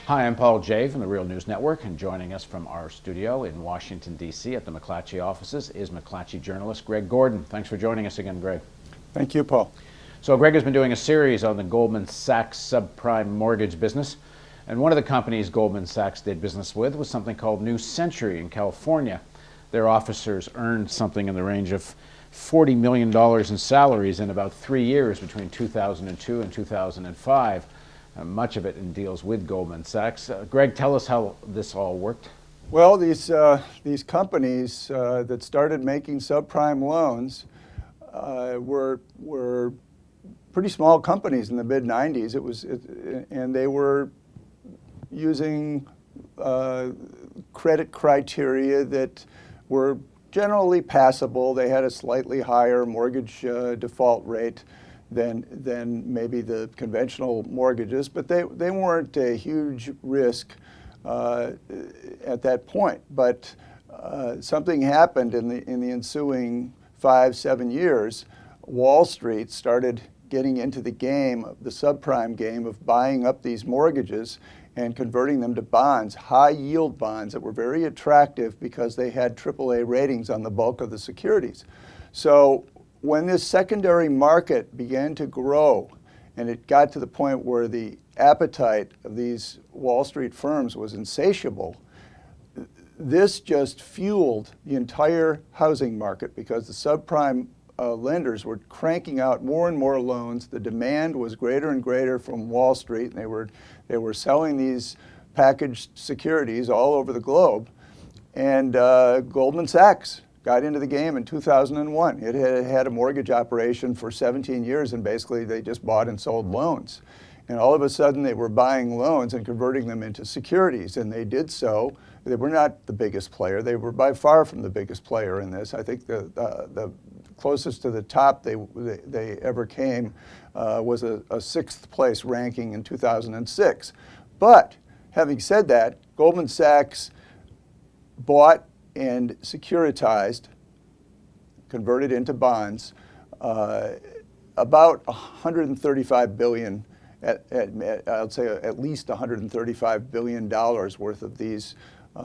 Hi, I'm Paul Jay from the Real News Network, and joining us from our studio in Washington, D.C. at the McClatchy offices is McClatchy journalist Greg Gordon. Thanks for joining us again, Greg. Thank you, Paul. So Greg has been doing a series on the Goldman Sachs subprime mortgage business, and one of the companies Goldman Sachs did business with was something called New Century in California. Their officers earned something in the range of $40 million in salaries in about 3 years between 2002 and 2005. Much of it deals with Goldman Sachs. Greg, tell us how this all worked. Well, these companies that started making subprime loans were pretty small companies in the mid-90s. And they were using credit criteria that were generally passable. They had a slightly higher mortgage default rate than maybe the conventional mortgages, but they weren't a huge risk at that point. But something happened in the ensuing 5-7 years. Wall Street started getting into the game, the subprime game, of buying up these mortgages and converting them to bonds, high yield bonds that were very attractive because they had AAA ratings on the bulk of the securities. So when this secondary market began to grow and it got to the point where the appetite of these Wall Street firms was insatiable, this just fueled the entire housing market because the subprime lenders were cranking out more and more loans. The demand was greater and greater from Wall Street, and they were selling these packaged securities all over the globe. And Goldman Sachs got into the game in 2001. It had a mortgage operation for 17 years, and basically they just bought and sold loans. And all of a sudden they were buying loans and converting them into securities, and they did so. They were not the biggest player. They were by far from the biggest player in this. I think the closest to the top they ever came was a 6th place ranking in 2006. But having said that, Goldman Sachs bought and securitized, converted into bonds, about $135 billion, I'd say at least $135 billion worth of these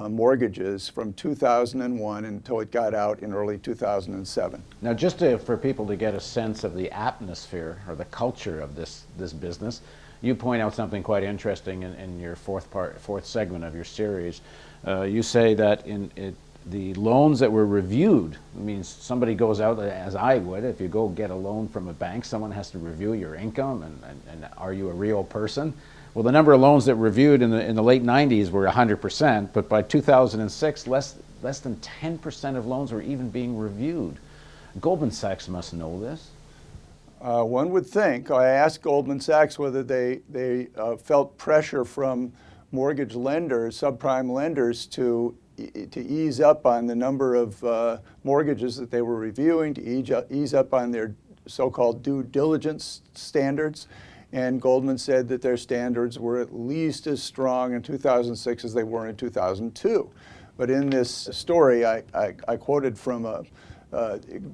mortgages from 2001 until it got out in early 2007. Now, just for people to get a sense of the atmosphere or the culture of this business, you point out something quite interesting in your fourth segment of your series. You say that the loans that were reviewed, means somebody goes out, as I would, if you go get a loan from a bank, someone has to review your income and are you a real person? Well, the number of loans that were reviewed in the late 90s were 100%, but by 2006, less than 10% of loans were even being reviewed. Goldman Sachs must know this. One would think. I asked Goldman Sachs whether they felt pressure from mortgage lenders, subprime lenders, to ease up on the number of mortgages that they were reviewing, to ease up on their so-called due diligence standards. And Goldman said that their standards were at least as strong in 2006 as they were in 2002. But in this story, I quoted from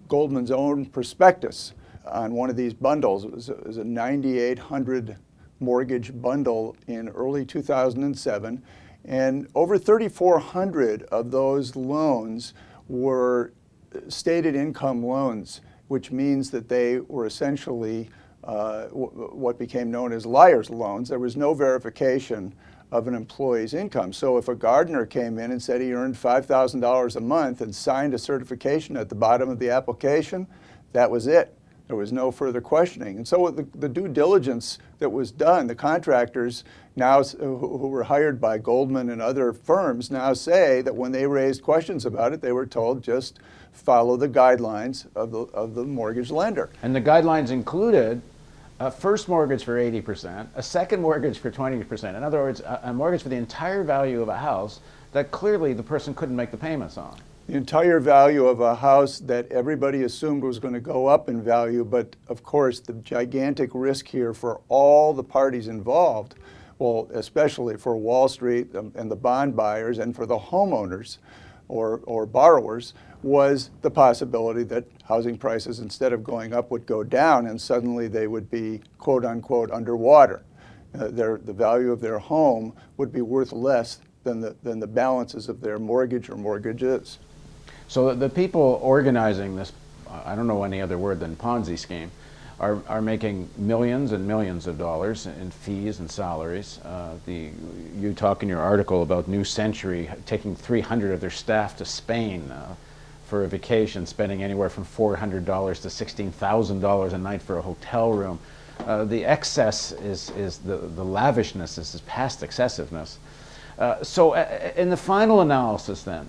Goldman's own prospectus on one of these bundles. It was a 9,800 mortgage bundle in early 2007. And over 3,400 of those loans were stated income loans, which means that they were essentially what became known as liar's loans. There was no verification of an employee's income. So if a gardener came in and said he earned $5,000 a month and signed a certification at the bottom of the application, that was it. There was no further questioning. And so the due diligence that was done, the contractors now who were hired by Goldman and other firms now say that when they raised questions about it, they were told just follow the guidelines of the mortgage lender. And the guidelines included a first mortgage for 80%, a second mortgage for 20%. In other words, a mortgage for the entire value of a house that clearly the person couldn't make the payments on. The entire value of a house that everybody assumed was going to go up in value, but of course the gigantic risk here for all the parties involved, well, especially for Wall Street and the bond buyers and for the homeowners or borrowers, was the possibility that housing prices, instead of going up, would go down, and suddenly they would be, quote unquote, underwater. the value of their home would be worth less than the balances of their mortgage or mortgages. So the people organizing this, I don't know any other word than Ponzi scheme, are making millions and millions of dollars in fees and salaries. You talk in your article about New Century taking 300 of their staff to Spain for a vacation, spending anywhere from $400 to $16,000 a night for a hotel room. The excess is the lavishness is past excessiveness. So in the final analysis then,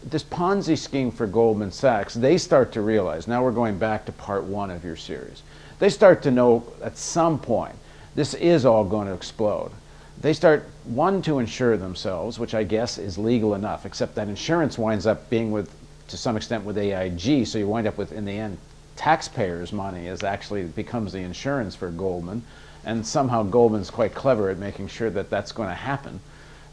this Ponzi scheme for Goldman Sachs, they start to realize, now we're going back to part one of your series, they start to know at some point this is all going to explode. They start, one, to insure themselves, which I guess is legal enough, except that insurance winds up being with, to some extent, with AIG, so you wind up with, in the end, taxpayers' money as actually becomes the insurance for Goldman, and somehow Goldman's quite clever at making sure that that's going to happen.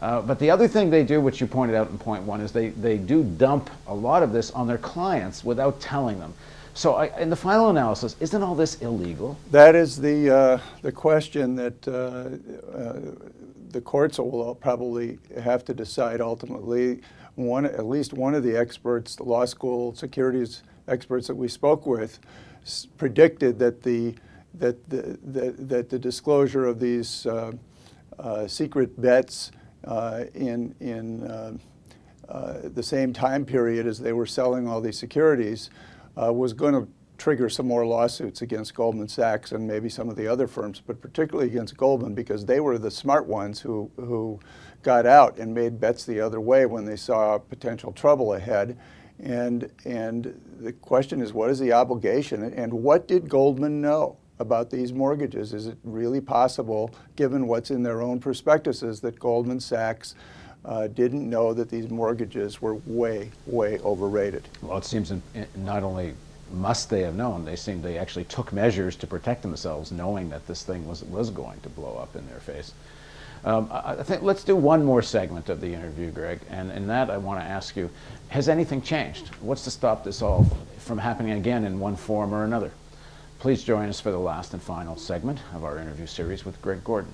But the other thing they do, which you pointed out in point one, is they do dump a lot of this on their clients without telling them. So in the final analysis, isn't all this illegal? That is the question that the courts will probably have to decide ultimately. At least one of the experts, the law school securities experts that we spoke with, predicted that the disclosure of these secret bets in the same time period as they were selling all these securities was going to trigger some more lawsuits against Goldman Sachs and maybe some of the other firms, but particularly against Goldman, because they were the smart ones who got out and made bets the other way when they saw potential trouble ahead. And the question is, what is the obligation, and what did Goldman know about these mortgages? Is it really possible, given what's in their own prospectuses, that Goldman Sachs didn't know that these mortgages were way, way overrated? Well, it seems not only must they have known, they actually took measures to protect themselves, knowing that this thing was going to blow up in their face. I think let's do one more segment of the interview, Greg, and in that I want to ask you, has anything changed? What's to stop this all from happening again in one form or another? Please join us for the last and final segment of our interview series with Greg Gordon.